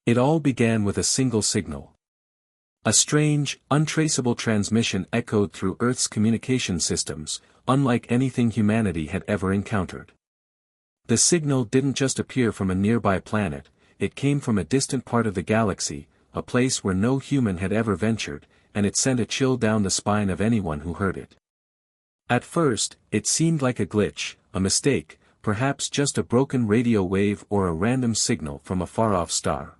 It all began with a single signal. A strange, untraceable transmission echoed through Earth's communication systems, unlike anything humanity had ever encountered. The signal didn't just appear from a nearby planet, it came from a distant part of the galaxy, a place where no human had ever ventured, and it sent a chill down the spine of anyone who heard it. At first, it seemed like a glitch, a mistake, perhaps just a broken radio wave or a random signal from a far-off star.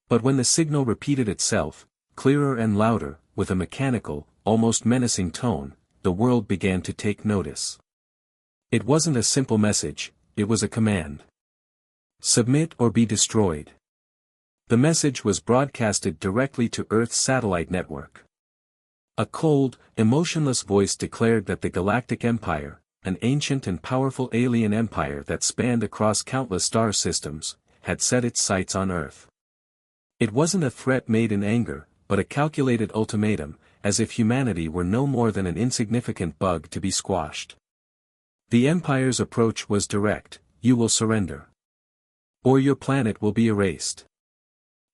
But when the signal repeated itself, clearer and louder, with a mechanical, almost menacing tone, the world began to take notice. It wasn't a simple message, it was a command. Submit or be destroyed. The message was broadcasted directly to Earth's satellite network. A cold, emotionless voice declared that the Galactic Empire, an ancient and powerful alien empire that spanned across countless star systems, had set its sights on Earth. It wasn't a threat made in anger, but a calculated ultimatum, as if humanity were no more than an insignificant bug to be squashed. The Empire's approach was direct: you will surrender, or your planet will be erased.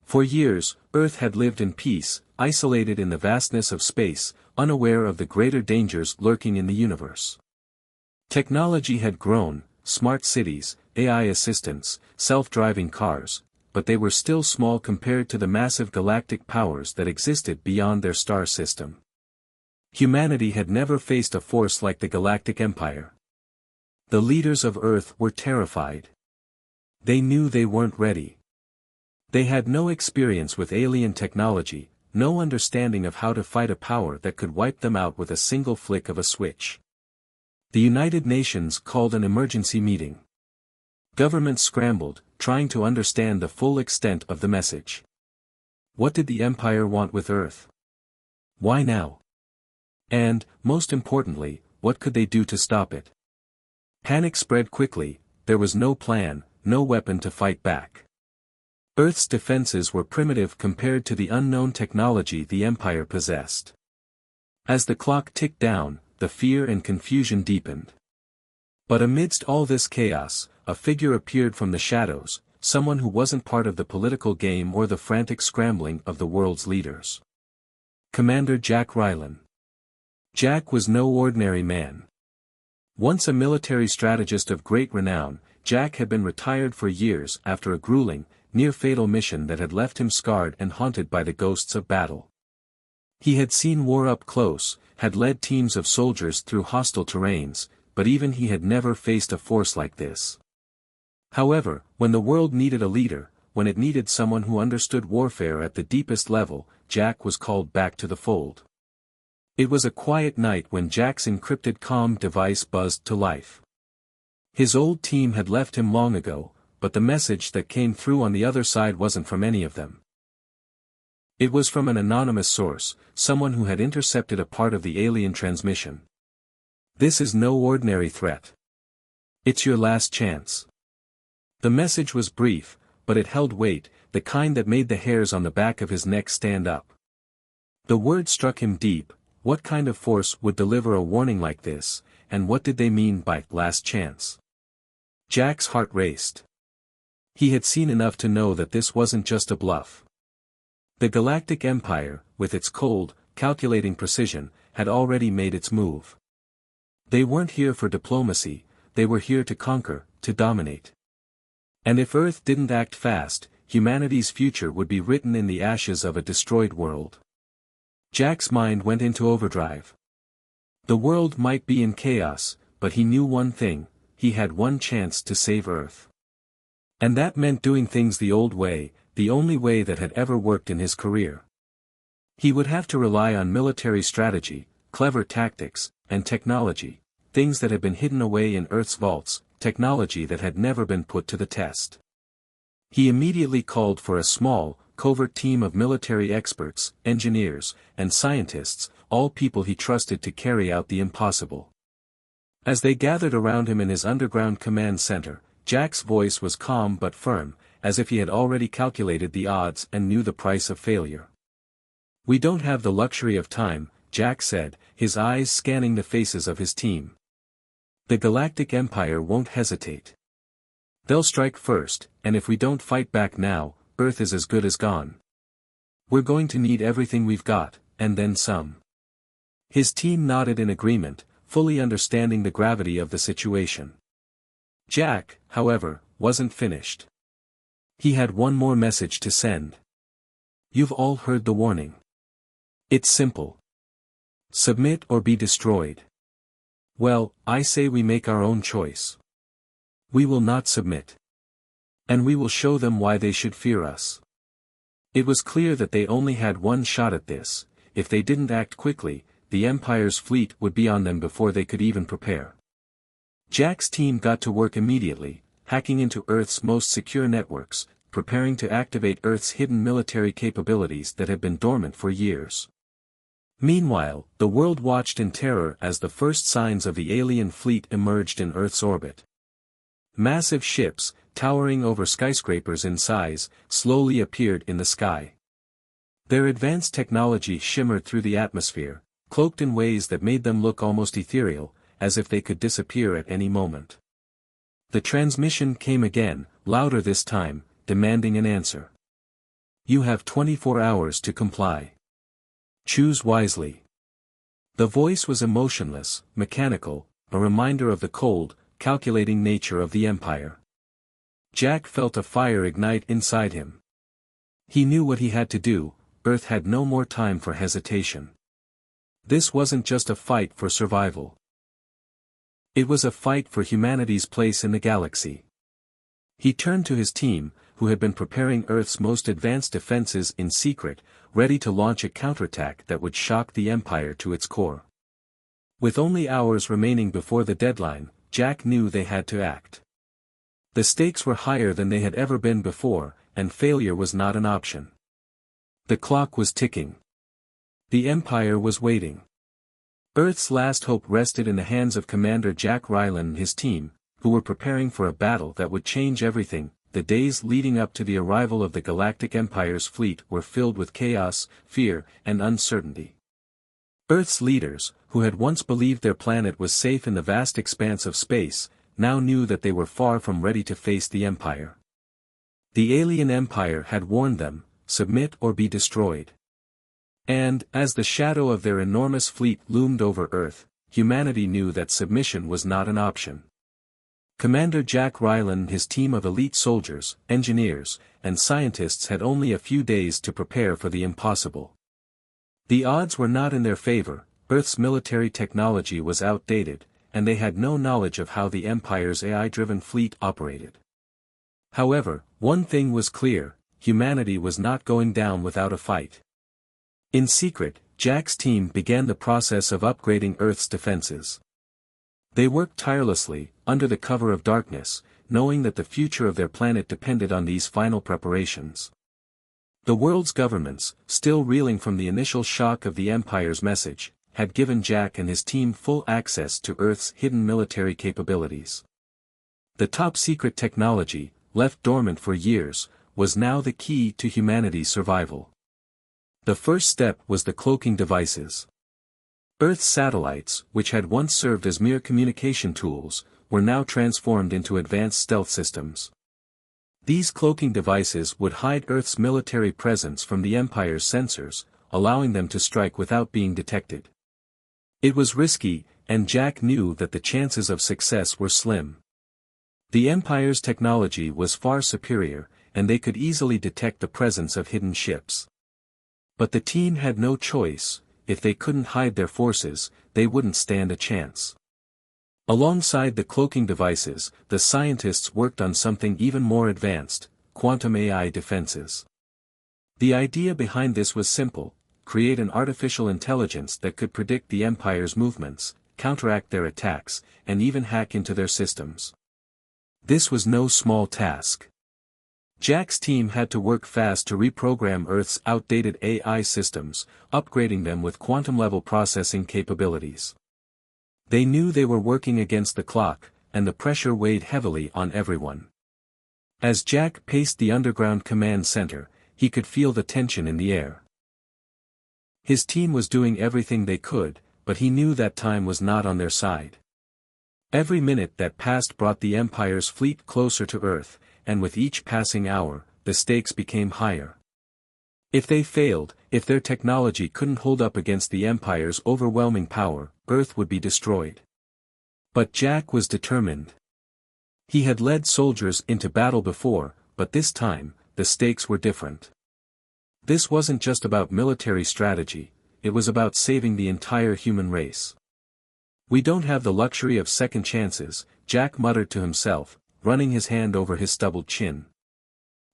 For years, Earth had lived in peace, isolated in the vastness of space, unaware of the greater dangers lurking in the universe. Technology had grown, smart cities, AI assistants, self-driving cars, but they were still small compared to the massive galactic powers that existed beyond their star system. Humanity had never faced a force like the Galactic Empire. The leaders of Earth were terrified. They knew they weren't ready. They had no experience with alien technology, no understanding of how to fight a power that could wipe them out with a single flick of a switch. The United Nations called an emergency meeting. Governments scrambled, trying to understand the full extent of the message. What did the Empire want with Earth? Why now? And, most importantly, what could they do to stop it? Panic spread quickly, there was no plan, no weapon to fight back. Earth's defenses were primitive compared to the unknown technology the Empire possessed. As the clock ticked down, the fear and confusion deepened. But amidst all this chaos, a figure appeared from the shadows, someone who wasn't part of the political game or the frantic scrambling of the world's leaders. Commander Jack Rylan. Jack was no ordinary man. Once a military strategist of great renown, Jack had been retired for years after a grueling, near-fatal mission that had left him scarred and haunted by the ghosts of battle. He had seen war up close, had led teams of soldiers through hostile terrains, but even he had never faced a force like this. However, when the world needed a leader, when it needed someone who understood warfare at the deepest level, Jack was called back to the fold. It was a quiet night when Jack's encrypted comm device buzzed to life. His old team had left him long ago, but the message that came through on the other side wasn't from any of them. It was from an anonymous source, someone who had intercepted a part of the alien transmission. This is no ordinary threat. It's your last chance. The message was brief, but it held weight, the kind that made the hairs on the back of his neck stand up. The word struck him deep. What kind of force would deliver a warning like this, and what did they mean by last chance? Jack's heart raced. He had seen enough to know that this wasn't just a bluff. The Galactic Empire, with its cold, calculating precision, had already made its move. They weren't here for diplomacy, they were here to conquer, to dominate. And if Earth didn't act fast, humanity's future would be written in the ashes of a destroyed world. Jack's mind went into overdrive. The world might be in chaos, but he knew one thing: he had one chance to save Earth. And that meant doing things the old way, the only way that had ever worked in his career. He would have to rely on military strategy, clever tactics, and technology, things that had been hidden away in Earth's vaults, technology that had never been put to the test. He immediately called for a small, covert team of military experts, engineers, and scientists, all people he trusted to carry out the impossible. As they gathered around him in his underground command center, Jack's voice was calm but firm, as if he had already calculated the odds and knew the price of failure. "We don't have the luxury of time," Jack said, his eyes scanning the faces of his team. "The Galactic Empire won't hesitate. They'll strike first, and if we don't fight back now, Earth is as good as gone. We're going to need everything we've got, and then some. His team nodded in agreement, fully understanding the gravity of the situation. Jack, however, wasn't finished. He had one more message to send. You've all heard the warning. It's simple. Submit or be destroyed. Well, I say we make our own choice. We will not submit. And we will show them why they should fear us. It was clear that they only had one shot at this. If they didn't act quickly, the Empire's fleet would be on them before they could even prepare. Jack's team got to work immediately, hacking into Earth's most secure networks, preparing to activate Earth's hidden military capabilities that had been dormant for years. Meanwhile, the world watched in terror as the first signs of the alien fleet emerged in Earth's orbit. Massive ships, towering over skyscrapers in size, slowly appeared in the sky. Their advanced technology shimmered through the atmosphere, cloaked in ways that made them look almost ethereal, as if they could disappear at any moment. The transmission came again, louder this time, demanding an answer. You have 24 hours to comply. Choose wisely. The voice was emotionless, mechanical, a reminder of the cold, calculating nature of the Empire. Jack felt a fire ignite inside him. He knew what he had to do. Earth had no more time for hesitation. This wasn't just a fight for survival. It was a fight for humanity's place in the galaxy. He turned to his team, who had been preparing Earth's most advanced defenses in secret, ready to launch a counterattack that would shock the Empire to its core. With only hours remaining before the deadline, Jack knew they had to act. The stakes were higher than they had ever been before, and failure was not an option. The clock was ticking. The Empire was waiting. Earth's last hope rested in the hands of Commander Jack Rylan and his team, who were preparing for a battle that would change everything. The days leading up to the arrival of the Galactic Empire's fleet were filled with chaos, fear, and uncertainty. Earth's leaders, who had once believed their planet was safe in the vast expanse of space, now knew that they were far from ready to face the Empire. The alien Empire had warned them, submit or be destroyed. And, as the shadow of their enormous fleet loomed over Earth, humanity knew that submission was not an option. Commander Jack Rylan and his team of elite soldiers, engineers, and scientists had only a few days to prepare for the impossible. The odds were not in their favor. Earth's military technology was outdated, and they had no knowledge of how the Empire's AI-driven fleet operated. However, one thing was clear: humanity was not going down without a fight. In secret, Jack's team began the process of upgrading Earth's defenses. They worked tirelessly, under the cover of darkness, knowing that the future of their planet depended on these final preparations. The world's governments, still reeling from the initial shock of the Empire's message, had given Jack and his team full access to Earth's hidden military capabilities. The top-secret technology, left dormant for years, was now the key to humanity's survival. The first step was the cloaking devices. Earth's satellites, which had once served as mere communication tools, were now transformed into advanced stealth systems. These cloaking devices would hide Earth's military presence from the Empire's sensors, allowing them to strike without being detected. It was risky, and Jack knew that the chances of success were slim. The Empire's technology was far superior, and they could easily detect the presence of hidden ships. But the team had no choice. If they couldn't hide their forces, they wouldn't stand a chance. Alongside the cloaking devices, the scientists worked on something even more advanced: quantum AI defenses. The idea behind this was simple: create an artificial intelligence that could predict the Empire's movements, counteract their attacks, and even hack into their systems. This was no small task. Jack's team had to work fast to reprogram Earth's outdated AI systems, upgrading them with quantum-level processing capabilities. They knew they were working against the clock, and the pressure weighed heavily on everyone. As Jack paced the underground command center, he could feel the tension in the air. His team was doing everything they could, but he knew that time was not on their side. Every minute that passed brought the Empire's fleet closer to Earth, and with each passing hour, the stakes became higher. If they failed, if their technology couldn't hold up against the Empire's overwhelming power, Earth would be destroyed. But Jack was determined. He had led soldiers into battle before, but this time, the stakes were different. This wasn't just about military strategy, it was about saving the entire human race. "We don't have the luxury of second chances," Jack muttered to himself, running his hand over his stubbled chin.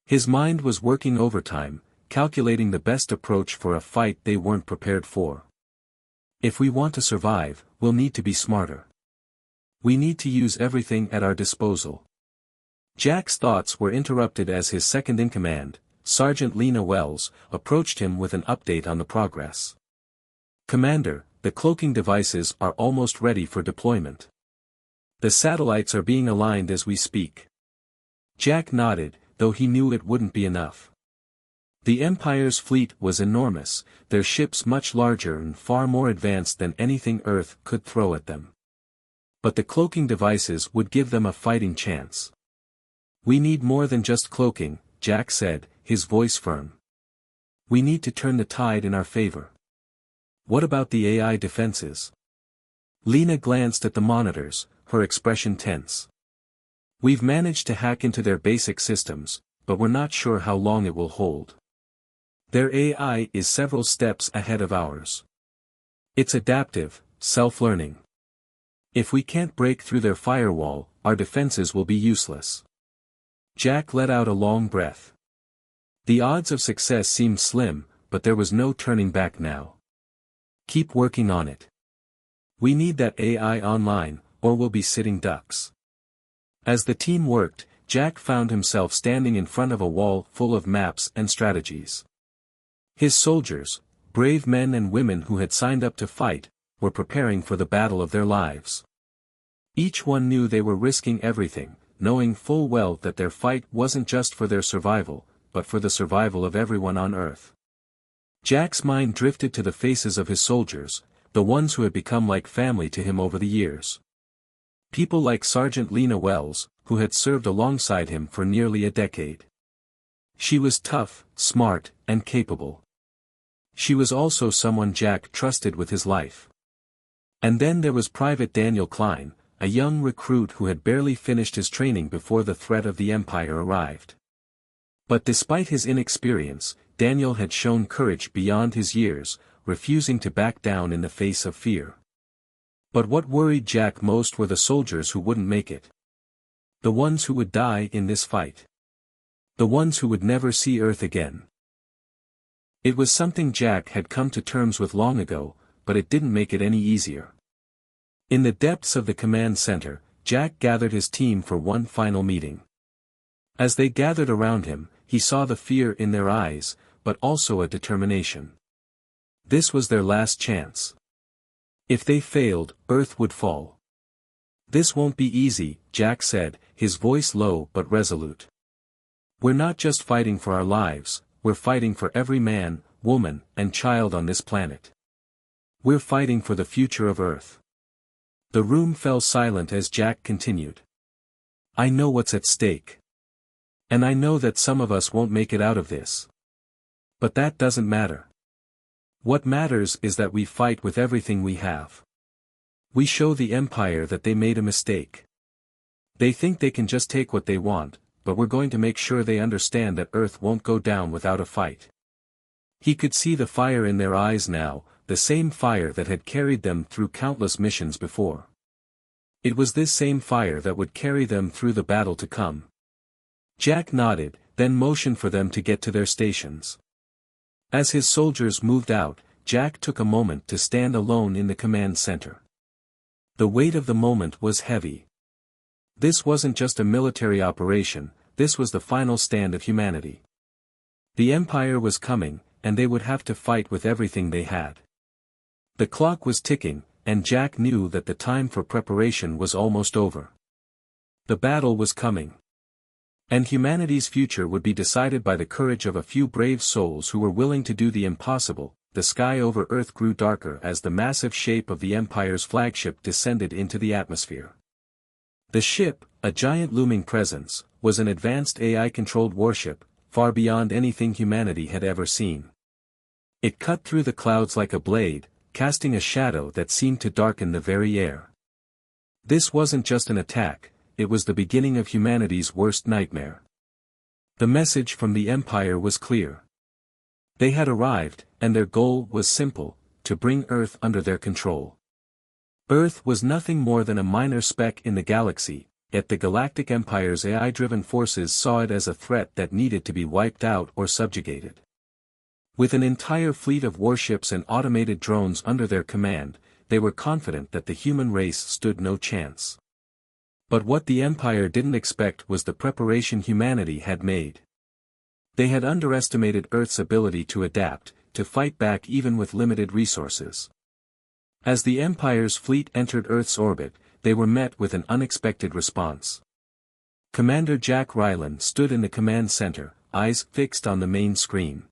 His mind was working overtime, calculating the best approach for a fight they weren't prepared for. "If we want to survive, we'll need to be smarter. We need to use everything at our disposal." Jack's thoughts were interrupted as his second-in-command, Sergeant Lena Wells, approached him with an update on the progress. "Commander, the cloaking devices are almost ready for deployment. The satellites are being aligned as we speak." Jack nodded, though he knew it wouldn't be enough. The Empire's fleet was enormous, their ships much larger and far more advanced than anything Earth could throw at them. But the cloaking devices would give them a fighting chance. "We need more than just cloaking," Jack said, his voice firm. "We need to turn the tide in our favor." "What about the AI defenses?" Lena glanced at the monitors, her expression tense. "We've managed to hack into their basic systems, but we're not sure how long it will hold. Their AI is several steps ahead of ours. It's adaptive, self-learning. If we can't break through their firewall, our defenses will be useless." Jack let out a long breath. The odds of success seemed slim, but there was no turning back now. "Keep working on it. We need that AI online, or we'll be sitting ducks." As the team worked, Jack found himself standing in front of a wall full of maps and strategies. His soldiers, brave men and women who had signed up to fight, were preparing for the battle of their lives. Each one knew they were risking everything, knowing full well that their fight wasn't just for their survival, but for the survival of everyone on Earth. Jack's mind drifted to the faces of his soldiers, the ones who had become like family to him over the years. People like Sergeant Lena Wells, who had served alongside him for nearly a decade. She was tough, smart, and capable. She was also someone Jack trusted with his life. And then there was Private Daniel Klein, a young recruit who had barely finished his training before the threat of the Empire arrived. But despite his inexperience, Daniel had shown courage beyond his years, refusing to back down in the face of fear. But what worried Jack most were the soldiers who wouldn't make it. The ones who would die in this fight. The ones who would never see Earth again. It was something Jack had come to terms with long ago, but it didn't make it any easier. In the depths of the command center, Jack gathered his team for one final meeting. As they gathered around him, he saw the fear in their eyes, but also a determination. This was their last chance. If they failed, Earth would fall. "This won't be easy," Jack said, his voice low but resolute. "We're not just fighting for our lives, we're fighting for every man, woman, and child on this planet. We're fighting for the future of Earth." The room fell silent as Jack continued. "I know what's at stake. And I know that some of us won't make it out of this. But that doesn't matter. What matters is that we fight with everything we have. We show the Empire that they made a mistake. They think they can just take what they want, but we're going to make sure they understand that Earth won't go down without a fight." He could see the fire in their eyes now, the same fire that had carried them through countless missions before. It was this same fire that would carry them through the battle to come. Jack nodded, then motioned for them to get to their stations. As his soldiers moved out, Jack took a moment to stand alone in the command center. The weight of the moment was heavy. This wasn't just a military operation, this was the final stand of humanity. The Empire was coming, and they would have to fight with everything they had. The clock was ticking, and Jack knew that the time for preparation was almost over. The battle was coming. And humanity's future would be decided by the courage of a few brave souls who were willing to do the impossible. The sky over Earth grew darker as the massive shape of the Empire's flagship descended into the atmosphere. The ship, a giant looming presence, was an advanced AI-controlled warship, far beyond anything humanity had ever seen. It cut through the clouds like a blade, casting a shadow that seemed to darken the very air. This wasn't just an attack, it was the beginning of humanity's worst nightmare. The message from the Empire was clear. They had arrived, and their goal was simple: to bring Earth under their control. Earth was nothing more than a minor speck in the galaxy, yet the Galactic Empire's AI-driven forces saw it as a threat that needed to be wiped out or subjugated. With an entire fleet of warships and automated drones under their command, they were confident that the human race stood no chance. But what the Empire didn't expect was the preparation humanity had made. They had underestimated Earth's ability to adapt, to fight back even with limited resources. As the Empire's fleet entered Earth's orbit, they were met with an unexpected response. Commander Jack Rylan stood in the command center, eyes fixed on the main screen.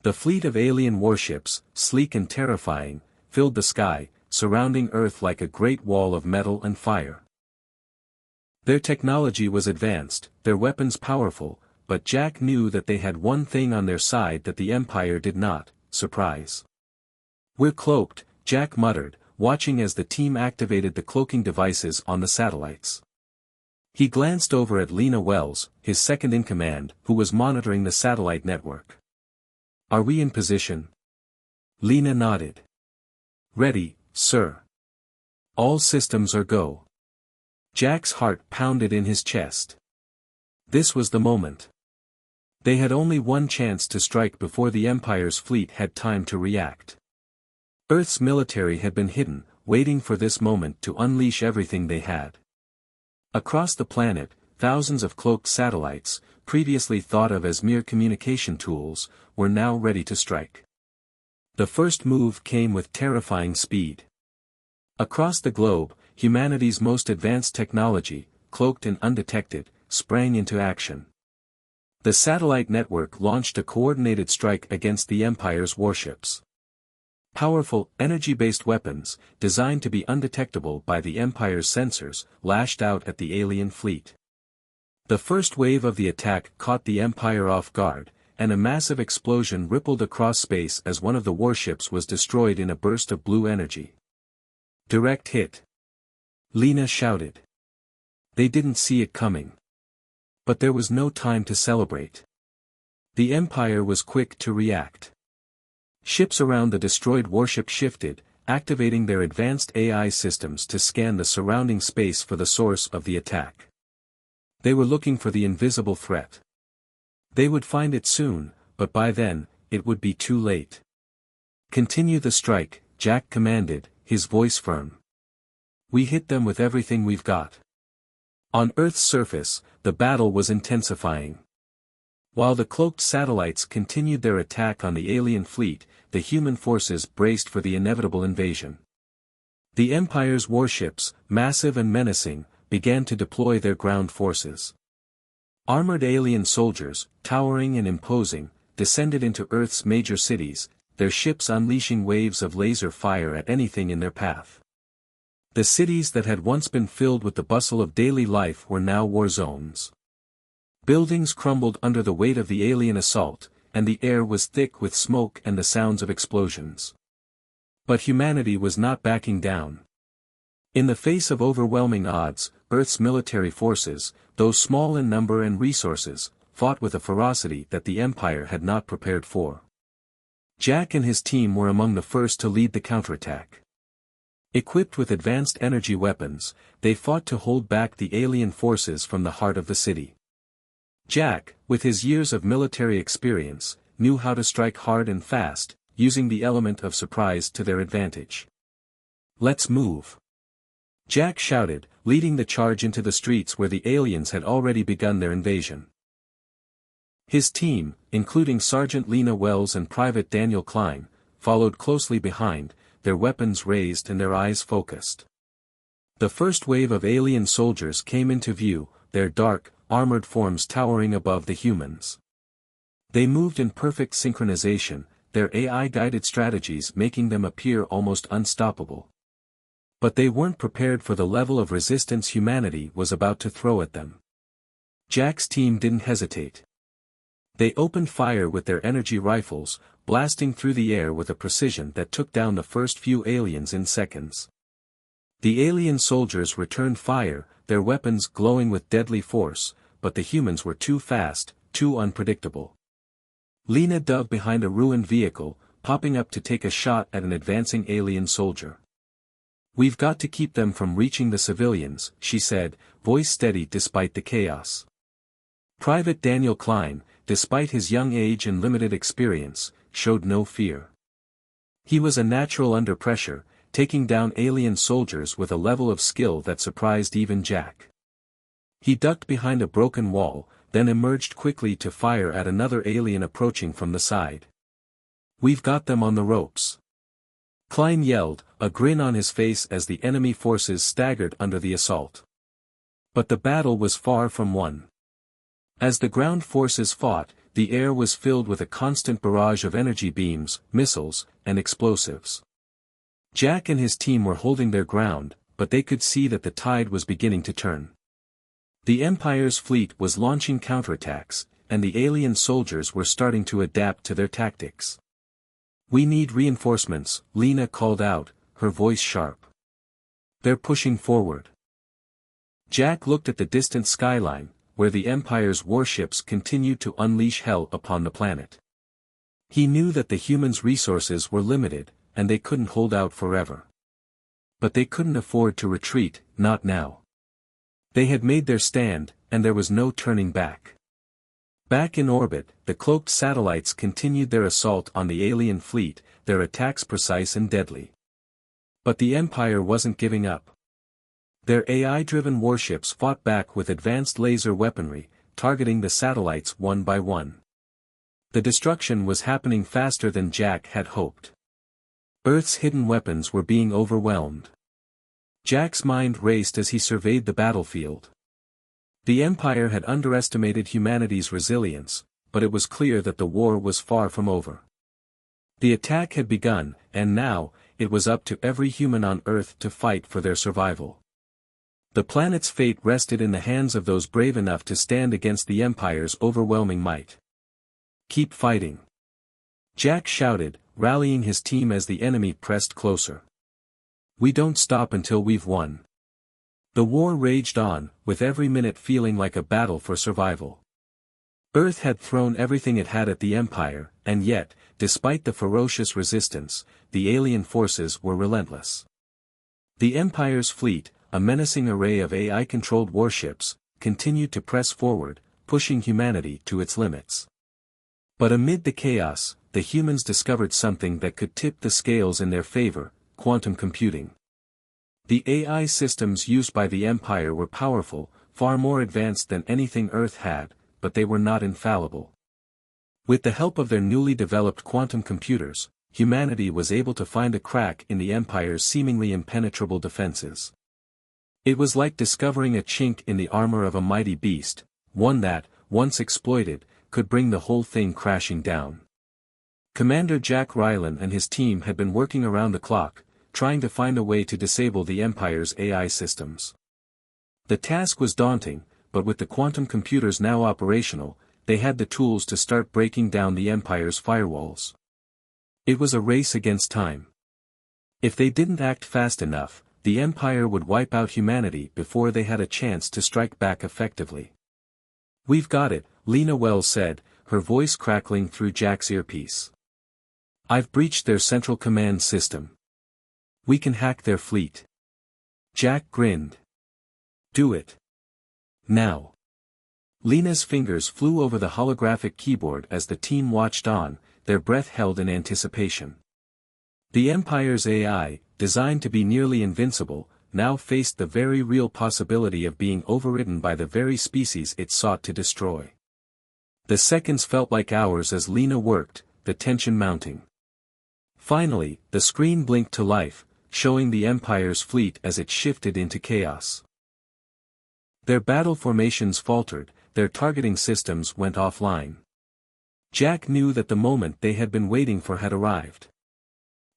The fleet of alien warships, sleek and terrifying, filled the sky, surrounding Earth like a great wall of metal and fire. Their technology was advanced, their weapons powerful, but Jack knew that they had one thing on their side that the Empire did not: surprise. "We're cloaked," Jack muttered, watching as the team activated the cloaking devices on the satellites. He glanced over at Lena Wells, his second-in-command, who was monitoring the satellite network. "Are we in position?" Lena nodded. "Ready, sir. All systems are go." Jack's heart pounded in his chest. This was the moment. They had only one chance to strike before the Empire's fleet had time to react. Earth's military had been hidden, waiting for this moment to unleash everything they had. Across the planet, thousands of cloaked satellites, previously thought of as mere communication tools, were now ready to strike. The first move came with terrifying speed. Across the globe, humanity's most advanced technology, cloaked and undetected, sprang into action. The satellite network launched a coordinated strike against the Empire's warships. Powerful, energy-based weapons, designed to be undetectable by the Empire's sensors, lashed out at the alien fleet. The first wave of the attack caught the Empire off guard, and a massive explosion rippled across space as one of the warships was destroyed in a burst of blue energy. "Direct hit!" Lena shouted. They didn't see it coming. But there was no time to celebrate. The Empire was quick to react. Ships around the destroyed warship shifted, activating their advanced AI systems to scan the surrounding space for the source of the attack. They were looking for the invisible threat. They would find it soon, but by then, it would be too late. "Continue the strike," Jack commanded, his voice firm. "We hit them with everything we've got." On Earth's surface, the battle was intensifying. While the cloaked satellites continued their attack on the alien fleet, the human forces braced for the inevitable invasion. The Empire's warships, massive and menacing, began to deploy their ground forces. Armored alien soldiers, towering and imposing, descended into Earth's major cities, their ships unleashing waves of laser fire at anything in their path. The cities that had once been filled with the bustle of daily life were now war zones. Buildings crumbled under the weight of the alien assault, and the air was thick with smoke and the sounds of explosions. But humanity was not backing down. In the face of overwhelming odds, Earth's military forces, though small in number and resources, fought with a ferocity that the Empire had not prepared for. Jack and his team were among the first to lead the counterattack. Equipped with advanced energy weapons, they fought to hold back the alien forces from the heart of the city. Jack, with his years of military experience, knew how to strike hard and fast, using the element of surprise to their advantage. "Let's move!" Jack shouted, leading the charge into the streets where the aliens had already begun their invasion. His team, including Sergeant Lena Wells and Private Daniel Klein, followed closely behind, their weapons raised and their eyes focused. The first wave of alien soldiers came into view, their dark, armored forms towering above the humans. They moved in perfect synchronization, their AI-guided strategies making them appear almost unstoppable. But they weren't prepared for the level of resistance humanity was about to throw at them. Jack's team didn't hesitate. They opened fire with their energy rifles, blasting through the air with a precision that took down the first few aliens in seconds. The alien soldiers returned fire, their weapons glowing with deadly force, but the humans were too fast, too unpredictable. Lena dug behind a ruined vehicle, popping up to take a shot at an advancing alien soldier. "We've got to keep them from reaching the civilians," she said, voice steady despite the chaos. Private Daniel Klein, despite his young age and limited experience, showed no fear. He was a natural under pressure, taking down alien soldiers with a level of skill that surprised even Jack. He ducked behind a broken wall, then emerged quickly to fire at another alien approaching from the side. "We've got them on the ropes," Klein yelled, a grin on his face as the enemy forces staggered under the assault. But the battle was far from won. As the ground forces fought, the air was filled with a constant barrage of energy beams, missiles, and explosives. Jack and his team were holding their ground, but they could see that the tide was beginning to turn. The Empire's fleet was launching counterattacks, and the alien soldiers were starting to adapt to their tactics. "We need reinforcements," Lena called out, her voice sharp. "They're pushing forward." Jack looked at the distant skyline, where the Empire's warships continued to unleash hell upon the planet. He knew that the humans' resources were limited, and they couldn't hold out forever. But they couldn't afford to retreat, not now. They had made their stand, and there was no turning back. Back in orbit, the cloaked satellites continued their assault on the alien fleet, their attacks precise and deadly. But the Empire wasn't giving up. Their AI-driven warships fought back with advanced laser weaponry, targeting the satellites one by one. The destruction was happening faster than Jack had hoped. Earth's hidden weapons were being overwhelmed. Jack's mind raced as he surveyed the battlefield. The Empire had underestimated humanity's resilience, but it was clear that the war was far from over. The attack had begun, and now, it was up to every human on Earth to fight for their survival. The planet's fate rested in the hands of those brave enough to stand against the Empire's overwhelming might. "Keep fighting," Jack shouted, rallying his team as the enemy pressed closer. "We don't stop until we've won." The war raged on, with every minute feeling like a battle for survival. Earth had thrown everything it had at the Empire, and yet, despite the ferocious resistance, the alien forces were relentless. The Empire's fleet, a menacing array of AI-controlled warships, continued to press forward, pushing humanity to its limits. But amid the chaos, the humans discovered something that could tip the scales in their favor: quantum computing. The AI systems used by the Empire were powerful, far more advanced than anything Earth had, but they were not infallible. With the help of their newly developed quantum computers, humanity was able to find a crack in the Empire's seemingly impenetrable defenses. It was like discovering a chink in the armor of a mighty beast, one that, once exploited, could bring the whole thing crashing down. Commander Jack Rylan and his team had been working around the clock, trying to find a way to disable the Empire's AI systems. The task was daunting, but with the quantum computers now operational, they had the tools to start breaking down the Empire's firewalls. It was a race against time. If they didn't act fast enough, the Empire would wipe out humanity before they had a chance to strike back effectively. "We've got it," Lena Wells said, her voice crackling through Jack's earpiece. "I've breached their central command system. We can hack their fleet." Jack grinned. "Do it. Now." Lena's fingers flew over the holographic keyboard as the team watched on, their breath held in anticipation. The Empire's AI, designed to be nearly invincible, now faced the very real possibility of being overridden by the very species it sought to destroy. The seconds felt like hours as Lena worked, the tension mounting. Finally, the screen blinked to life, showing the Empire's fleet as it shifted into chaos. Their battle formations faltered, their targeting systems went offline. Jack knew that the moment they had been waiting for had arrived.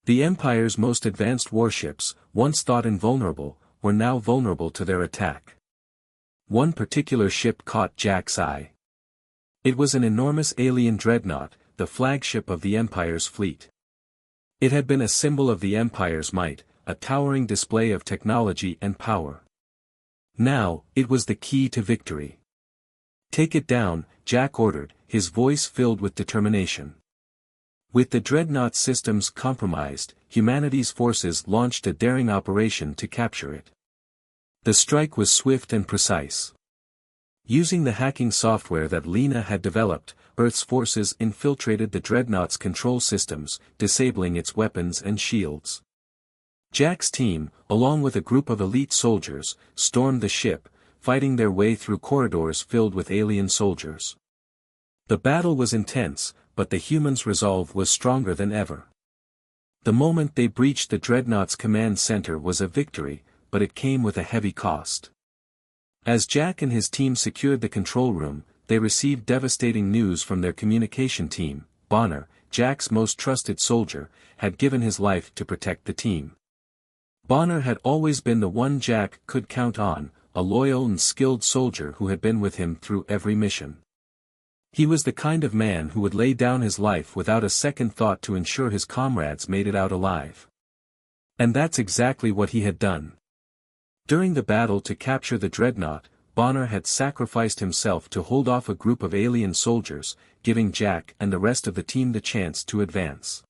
The Empire's most advanced warships, once thought invulnerable, were now vulnerable to their attack. One particular ship caught Jack's eye. It was an enormous alien dreadnought, the flagship of the Empire's fleet. It had been a symbol of the Empire's might, a towering display of technology and power. Now, it was the key to victory. "Take it down," Jack ordered, his voice filled with determination. With the dreadnought systems compromised, humanity's forces launched a daring operation to capture it. The strike was swift and precise. Using the hacking software that Lena had developed, Earth's forces infiltrated the dreadnought's control systems, disabling its weapons and shields. Jack's team, along with a group of elite soldiers, stormed the ship, fighting their way through corridors filled with alien soldiers. The battle was intense, but the humans' resolve was stronger than ever. The moment they breached the dreadnought's command center was a victory, but it came with a heavy cost. As Jack and his team secured the control room, they received devastating news from their communication team. Bonner, Jack's most trusted soldier, had given his life to protect the team. Bonner had always been the one Jack could count on, a loyal and skilled soldier who had been with him through every mission. He was the kind of man who would lay down his life without a second thought to ensure his comrades made it out alive. And that's exactly what he had done. During the battle to capture the dreadnought, Bonner had sacrificed himself to hold off a group of alien soldiers, giving Jack and the rest of the team the chance to advance.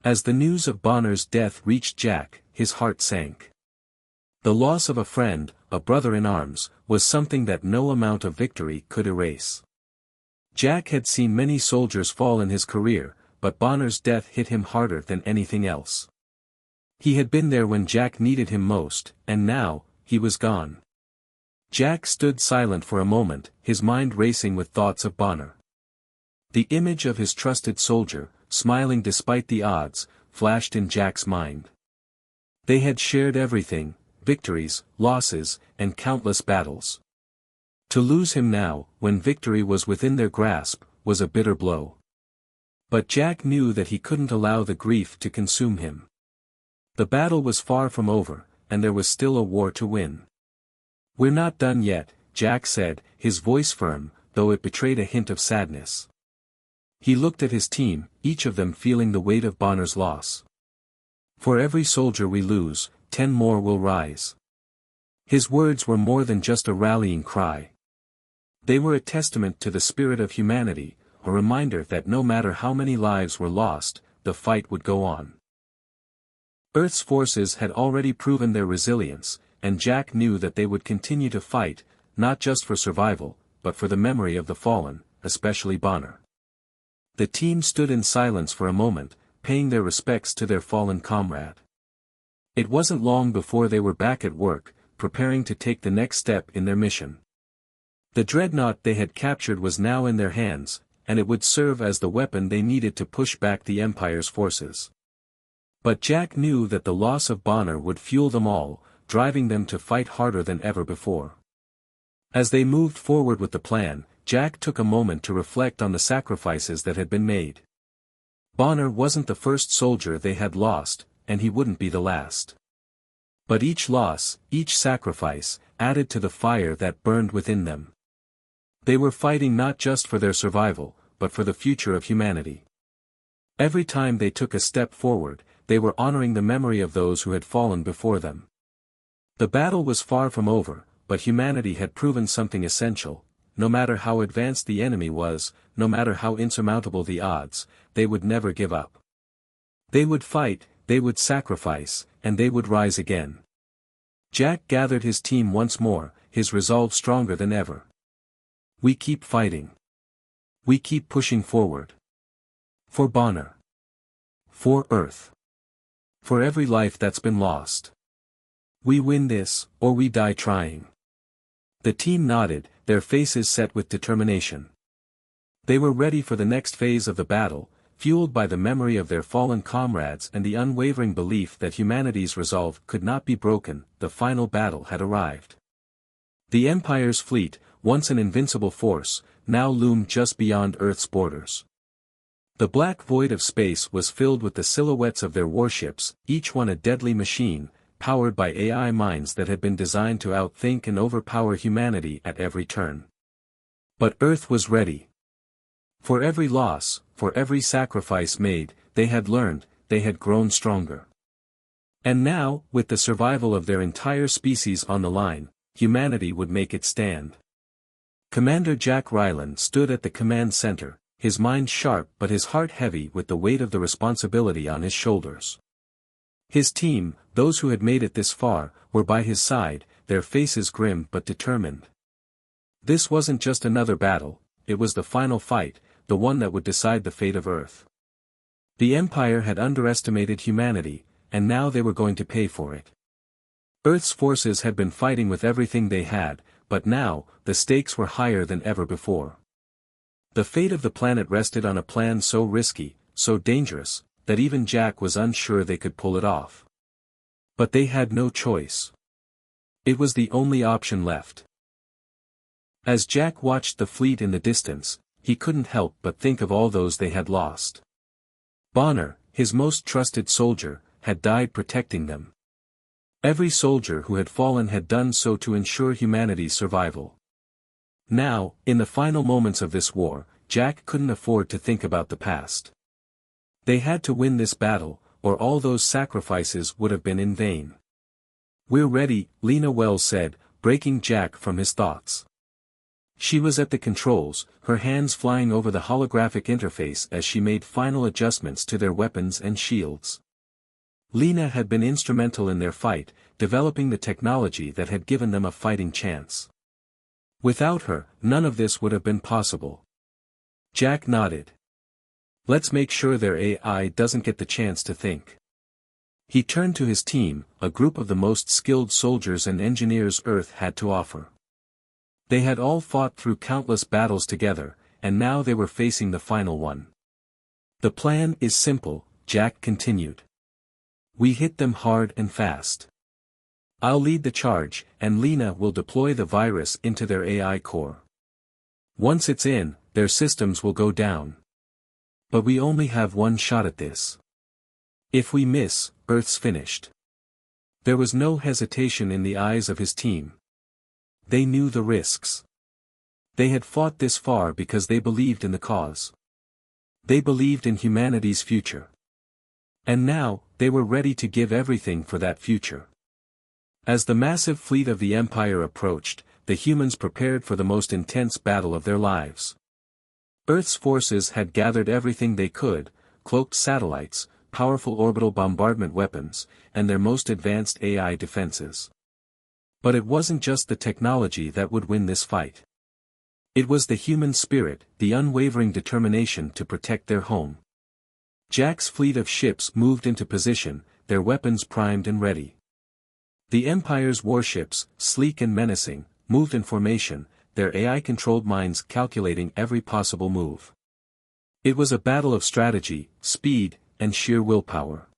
As the news of Bonner's death reached Jack, his heart sank. The loss of a friend, a brother in arms, was something that no amount of victory could erase. Jack had seen many soldiers fall in his career, but Bonner's death hit him harder than anything else. He had been there when Jack needed him most, and now, he was gone. Jack stood silent for a moment, his mind racing with thoughts of Bonner. The image of his trusted soldier, smiling despite the odds, flashed in Jack's mind. They had shared everything, victories, losses, and countless battles. To lose him now, when victory was within their grasp, was a bitter blow. But Jack knew that he couldn't allow the grief to consume him. The battle was far from over, and there was still a war to win. "We're not done yet," Jack said, his voice firm, though it betrayed a hint of sadness. He looked at his team, each of them feeling the weight of Bonner's loss. "For every soldier we lose, 10 more will rise." His words were more than just a rallying cry. They were a testament to the spirit of humanity, a reminder that no matter how many lives were lost, the fight would go on. Earth's forces had already proven their resilience, and Jack knew that they would continue to fight, not just for survival, but for the memory of the fallen, especially Bonner. The team stood in silence for a moment, paying their respects to their fallen comrade. It wasn't long before they were back at work, preparing to take the next step in their mission. The dreadnought they had captured was now in their hands, and it would serve as the weapon they needed to push back the Empire's forces. But Jack knew that the loss of Bonner would fuel them all, driving them to fight harder than ever before. As they moved forward with the plan, Jack took a moment to reflect on the sacrifices that had been made. Bonner wasn't the first soldier they had lost, and he wouldn't be the last. But each loss, each sacrifice, added to the fire that burned within them. They were fighting not just for their survival, but for the future of humanity. Every time they took a step forward, they were honoring the memory of those who had fallen before them. The battle was far from over, but humanity had proven something essential: no matter how advanced the enemy was, no matter how insurmountable the odds, they would never give up. They would fight, they would sacrifice, and they would rise again. Jack gathered his team once more, his resolve stronger than ever. "We keep fighting. We keep pushing forward. For Bonner. For Earth. For every life that's been lost. We win this, or we die trying." The team nodded, their faces set with determination. They were ready for the next phase of the battle, fueled by the memory of their fallen comrades and the unwavering belief that humanity's resolve could not be broken. The final battle had arrived. The Empire's fleet, once an invincible force, now loomed just beyond Earth's borders. The black void of space was filled with the silhouettes of their warships, each one a deadly machine, powered by AI minds that had been designed to outthink and overpower humanity at every turn. But Earth was ready. For every loss, for every sacrifice made, they had learned, they had grown stronger. And now, with the survival of their entire species on the line, humanity would make it stand. Commander Jack Ryland stood at the command center, his mind sharp but his heart heavy with the weight of the responsibility on his shoulders. His team, those who had made it this far, were by his side, their faces grim but determined. This wasn't just another battle, it was the final fight, the one that would decide the fate of Earth. The Empire had underestimated humanity, and now they were going to pay for it. Earth's forces had been fighting with everything they had, but now, the stakes were higher than ever before. The fate of the planet rested on a plan so risky, so dangerous, that even Jack was unsure they could pull it off. But they had no choice. It was the only option left. As Jack watched the fleet in the distance, he couldn't help but think of all those they had lost. Bonner, his most trusted soldier, had died protecting them. Every soldier who had fallen had done so to ensure humanity's survival. Now, in the final moments of this war, Jack couldn't afford to think about the past. They had to win this battle, or all those sacrifices would have been in vain. "We're ready," Lena Wells said, breaking Jack from his thoughts. She was at the controls, her hands flying over the holographic interface as she made final adjustments to their weapons and shields. Lena had been instrumental in their fight, developing the technology that had given them a fighting chance. Without her, none of this would have been possible. Jack nodded. "Let's make sure their AI doesn't get the chance to think." He turned to his team, a group of the most skilled soldiers and engineers Earth had to offer. They had all fought through countless battles together, and now they were facing the final one. "The plan is simple," Jack continued. "We hit them hard and fast. I'll lead the charge, and Lena will deploy the virus into their AI core. Once it's in, their systems will go down. But we only have one shot at this. If we miss, Earth's finished." There was no hesitation in the eyes of his team. They knew the risks. They had fought this far because they believed in the cause. They believed in humanity's future. And now, they were ready to give everything for that future. As the massive fleet of the Empire approached, the humans prepared for the most intense battle of their lives. Earth's forces had gathered everything they could, cloaked satellites, powerful orbital bombardment weapons, and their most advanced AI defenses. But it wasn't just the technology that would win this fight. It was the human spirit, the unwavering determination to protect their home. Jack's fleet of ships moved into position, their weapons primed and ready. The Empire's warships, sleek and menacing, moved in formation, their AI-controlled minds calculating every possible move. It was a battle of strategy, speed, and sheer willpower.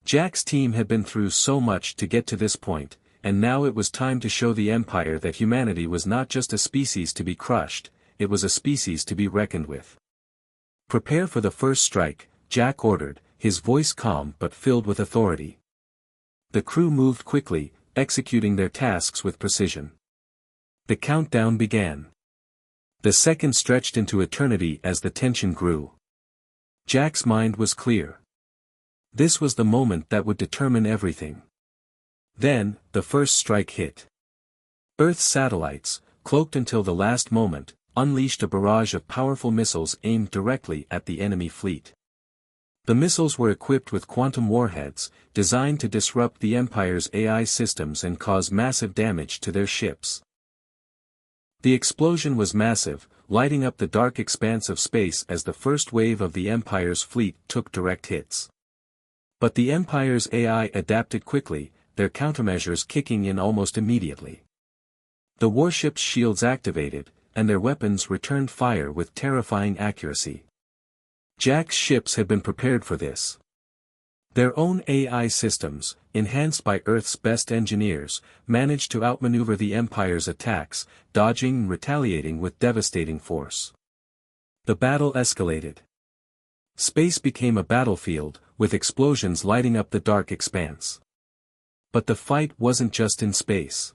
Jack's team had been through so much to get to this point, and now it was time to show the Empire that humanity was not just a species to be crushed, it was a species to be reckoned with. "Prepare for the first strike," Jack ordered, his voice calm but filled with authority. The crew moved quickly, executing their tasks with precision. The countdown began. The seconds stretched into eternity as the tension grew. Jack's mind was clear. This was the moment that would determine everything. Then, the first strike hit. Earth's satellites, cloaked until the last moment, unleashed a barrage of powerful missiles aimed directly at the enemy fleet. The missiles were equipped with quantum warheads, designed to disrupt the Empire's AI systems and cause massive damage to their ships. The explosion was massive, lighting up the dark expanse of space as the first wave of the Empire's fleet took direct hits. But the Empire's AI adapted quickly, their countermeasures kicking in almost immediately. The warship's shields activated, and their weapons returned fire with terrifying accuracy. Jack's ships had been prepared for this. Their own AI systems, enhanced by Earth's best engineers, managed to outmaneuver the Empire's attacks, dodging and retaliating with devastating force. The battle escalated. Space became a battlefield, with explosions lighting up the dark expanse. But the fight wasn't just in space.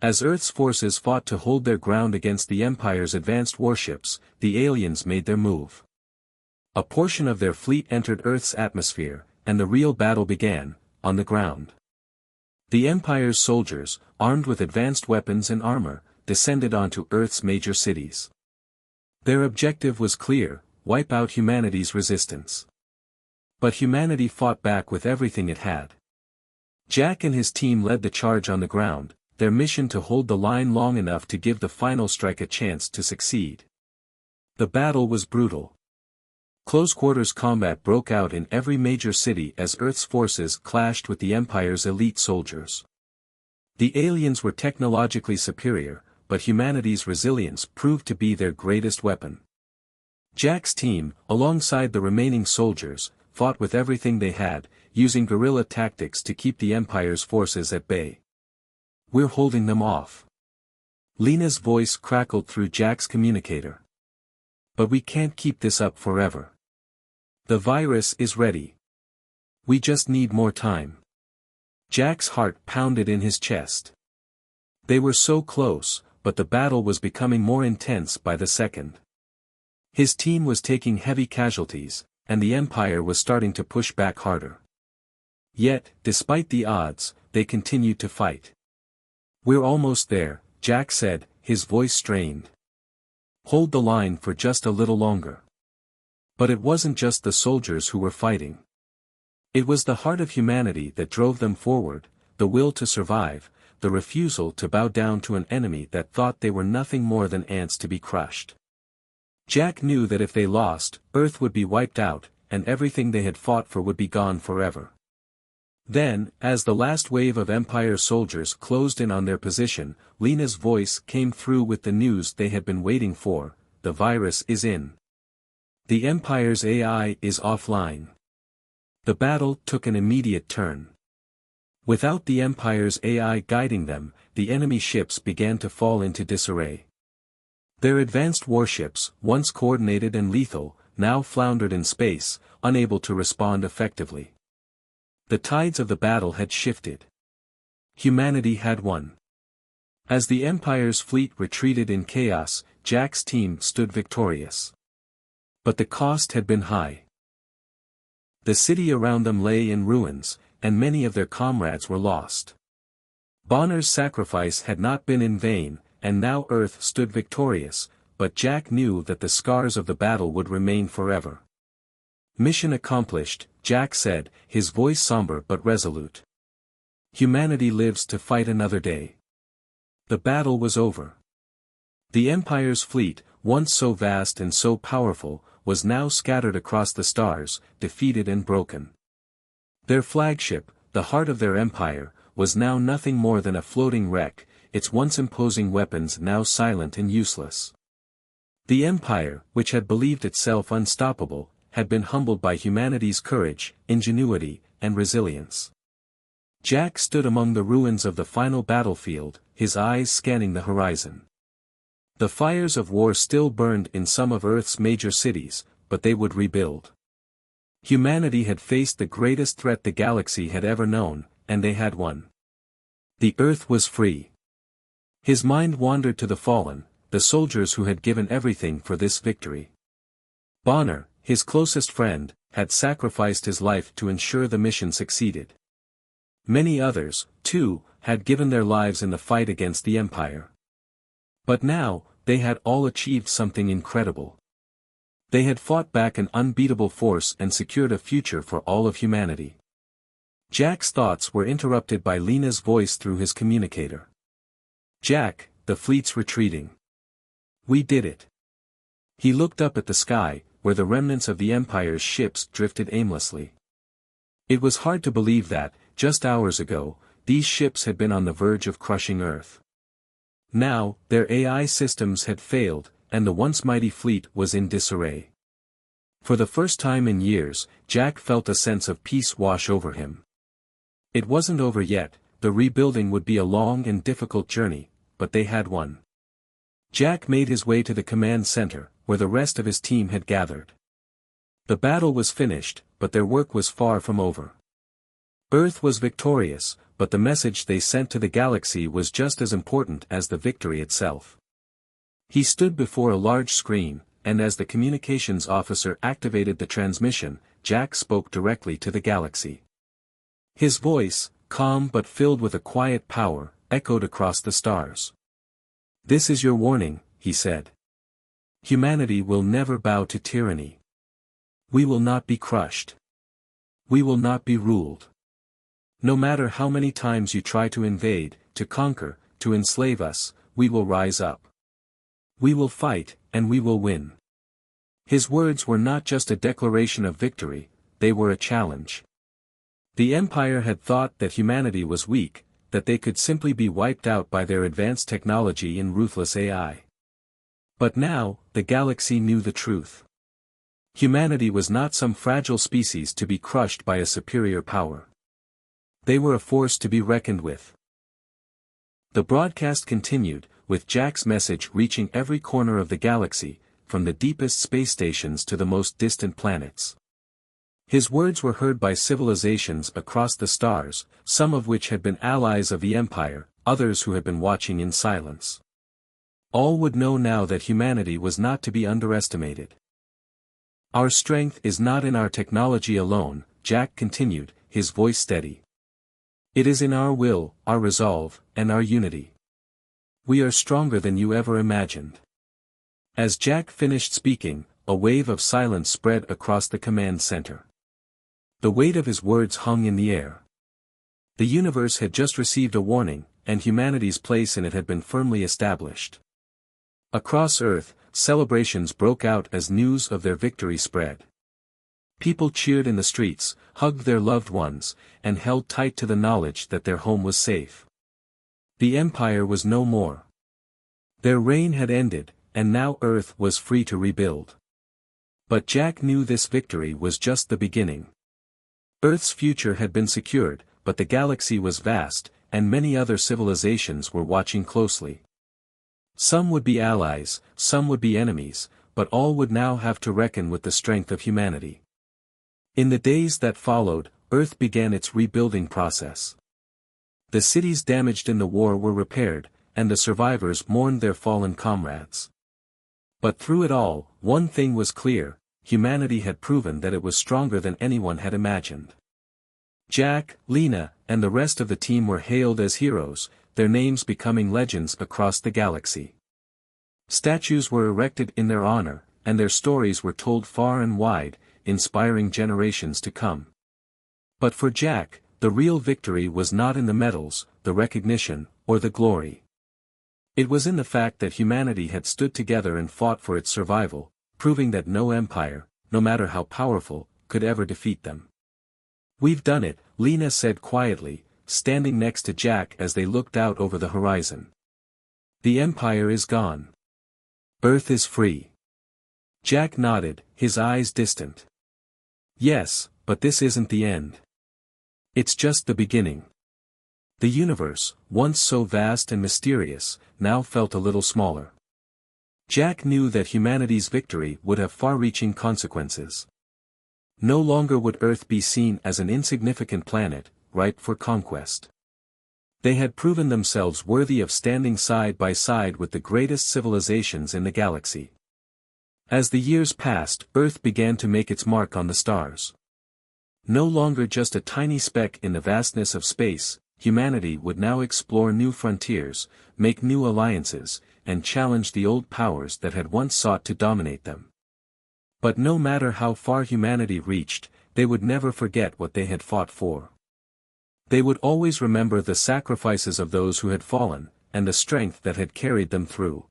As Earth's forces fought to hold their ground against the Empire's advanced warships, the aliens made their move. A portion of their fleet entered Earth's atmosphere, and the real battle began, on the ground. The Empire's soldiers, armed with advanced weapons and armor, descended onto Earth's major cities. Their objective was clear: wipe out humanity's resistance. But humanity fought back with everything it had. Jack and his team led the charge on the ground, their mission to hold the line long enough to give the final strike a chance to succeed. The battle was brutal. Close-quarters combat broke out in every major city as Earth's forces clashed with the Empire's elite soldiers. The aliens were technologically superior, but humanity's resilience proved to be their greatest weapon. Jack's team, alongside the remaining soldiers, fought with everything they had, using guerrilla tactics to keep the Empire's forces at bay. "We're holding them off." Lena's voice crackled through Jack's communicator. "But we can't keep this up forever. The virus is ready. We just need more time." Jack's heart pounded in his chest. They were so close, but the battle was becoming more intense by the second. His team was taking heavy casualties, and the Empire was starting to push back harder. Yet, despite the odds, they continued to fight. "We're almost there," Jack said, his voice strained. "Hold the line for just a little longer." But it wasn't just the soldiers who were fighting. It was the heart of humanity that drove them forward, the will to survive, the refusal to bow down to an enemy that thought they were nothing more than ants to be crushed. Jack knew that if they lost, Earth would be wiped out, and everything they had fought for would be gone forever. Then, as the last wave of Empire soldiers closed in on their position, Lena's voice came through with the news they had been waiting for: "The virus is in. The Empire's AI is offline." The battle took an immediate turn. Without the Empire's AI guiding them, the enemy ships began to fall into disarray. Their advanced warships, once coordinated and lethal, now floundered in space, unable to respond effectively. The tides of the battle had shifted. Humanity had won. As the Empire's fleet retreated in chaos, Jack's team stood victorious. But the cost had been high. The city around them lay in ruins, and many of their comrades were lost. Bonner's sacrifice had not been in vain, and now Earth stood victorious, but Jack knew that the scars of the battle would remain forever. "Mission accomplished," Jack said, his voice somber but resolute. "Humanity lives to fight another day." The battle was over. The Empire's fleet, once so vast and so powerful, was now scattered across the stars, defeated and broken. Their flagship, the heart of their empire, was now nothing more than a floating wreck, its once imposing weapons now silent and useless. The Empire, which had believed itself unstoppable, had been humbled by humanity's courage, ingenuity, and resilience. Jack stood among the ruins of the final battlefield, his eyes scanning the horizon. The fires of war still burned in some of Earth's major cities, but they would rebuild. Humanity had faced the greatest threat the galaxy had ever known, and they had won. The Earth was free. His mind wandered to the fallen, the soldiers who had given everything for this victory. Bonner, his closest friend, had sacrificed his life to ensure the mission succeeded. Many others, too, had given their lives in the fight against the Empire. But now, they had all achieved something incredible. They had fought back an unbeatable force and secured a future for all of humanity. Jack's thoughts were interrupted by Lena's voice through his communicator. "Jack, the fleet's retreating. We did it." He looked up at the sky, where the remnants of the Empire's ships drifted aimlessly. It was hard to believe that, just hours ago, these ships had been on the verge of crushing Earth. Now, their AI systems had failed, and the once mighty fleet was in disarray. For the first time in years, Jack felt a sense of peace wash over him. It wasn't over yet, the rebuilding would be a long and difficult journey, but they had won. Jack made his way to the command center, where the rest of his team had gathered. The battle was finished, but their work was far from over. Earth was victorious, but the message they sent to the galaxy was just as important as the victory itself. He stood before a large screen, and as the communications officer activated the transmission, Jack spoke directly to the galaxy. His voice, calm but filled with a quiet power, echoed across the stars. "This is your warning," he said. "Humanity will never bow to tyranny. We will not be crushed. We will not be ruled. No matter how many times you try to invade, to conquer, to enslave us, we will rise up. We will fight, and we will win." His words were not just a declaration of victory, they were a challenge. The Empire had thought that humanity was weak, that they could simply be wiped out by their advanced technology and ruthless AI. But now, the galaxy knew the truth. Humanity was not some fragile species to be crushed by a superior power. They were a force to be reckoned with. The broadcast continued, with Jack's message reaching every corner of the galaxy, from the deepest space stations to the most distant planets. His words were heard by civilizations across the stars, some of which had been allies of the Empire, others who had been watching in silence. All would know now that humanity was not to be underestimated. "Our strength is not in our technology alone," Jack continued, his voice steady. "It is in our will, our resolve, and our unity. We are stronger than you ever imagined." As Jack finished speaking, a wave of silence spread across the command center. The weight of his words hung in the air. The universe had just received a warning, and humanity's place in it had been firmly established. Across Earth, celebrations broke out as news of their victory spread. People cheered in the streets, hugged their loved ones, and held tight to the knowledge that their home was safe. The Empire was no more. Their reign had ended, and now Earth was free to rebuild. But Jack knew this victory was just the beginning. Earth's future had been secured, but the galaxy was vast, and many other civilizations were watching closely. Some would be allies, some would be enemies, but all would now have to reckon with the strength of humanity. In the days that followed, Earth began its rebuilding process. The cities damaged in the war were repaired, and the survivors mourned their fallen comrades. But through it all, one thing was clear: humanity had proven that it was stronger than anyone had imagined. Jack, Lena, and the rest of the team were hailed as heroes, their names becoming legends across the galaxy. Statues were erected in their honor, and their stories were told far and wide, inspiring generations to come. But for Jack, the real victory was not in the medals, the recognition, or the glory. It was in the fact that humanity had stood together and fought for its survival, proving that no empire, no matter how powerful, could ever defeat them. "We've done it," Lena said quietly, standing next to Jack as they looked out over the horizon. "The Empire is gone. Earth is free." Jack nodded, his eyes distant. "Yes, but this isn't the end. It's just the beginning." The universe, once so vast and mysterious, now felt a little smaller. Jack knew that humanity's victory would have far-reaching consequences. No longer would Earth be seen as an insignificant planet, ripe for conquest. They had proven themselves worthy of standing side by side with the greatest civilizations in the galaxy. As the years passed, Earth began to make its mark on the stars. No longer just a tiny speck in the vastness of space, humanity would now explore new frontiers, make new alliances, and challenge the old powers that had once sought to dominate them. But no matter how far humanity reached, they would never forget what they had fought for. They would always remember the sacrifices of those who had fallen, and the strength that had carried them through.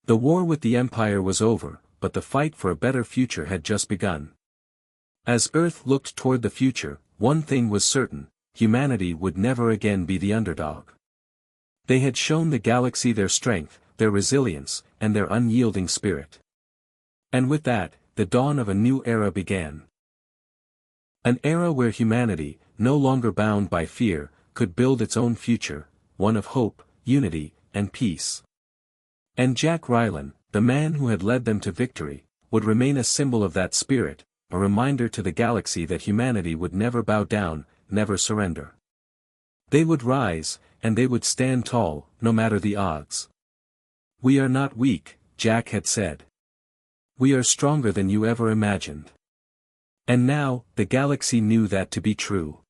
The war with the Empire was over, but the fight for a better future had just begun. As Earth looked toward the future, one thing was certain: humanity would never again be the underdog. They had shown the galaxy their strength, their resilience, and their unyielding spirit. And with that, the dawn of a new era began. An era where humanity, no longer bound by fear, could build its own future, one of hope, unity, and peace. And Jack Rylan, the man who had led them to victory, would remain a symbol of that spirit, a reminder to the galaxy that humanity would never bow down, never surrender. They would rise, and they would stand tall, no matter the odds. "We are not weak," Jack had said. "We are stronger than you ever imagined." And now, the galaxy knew that to be true.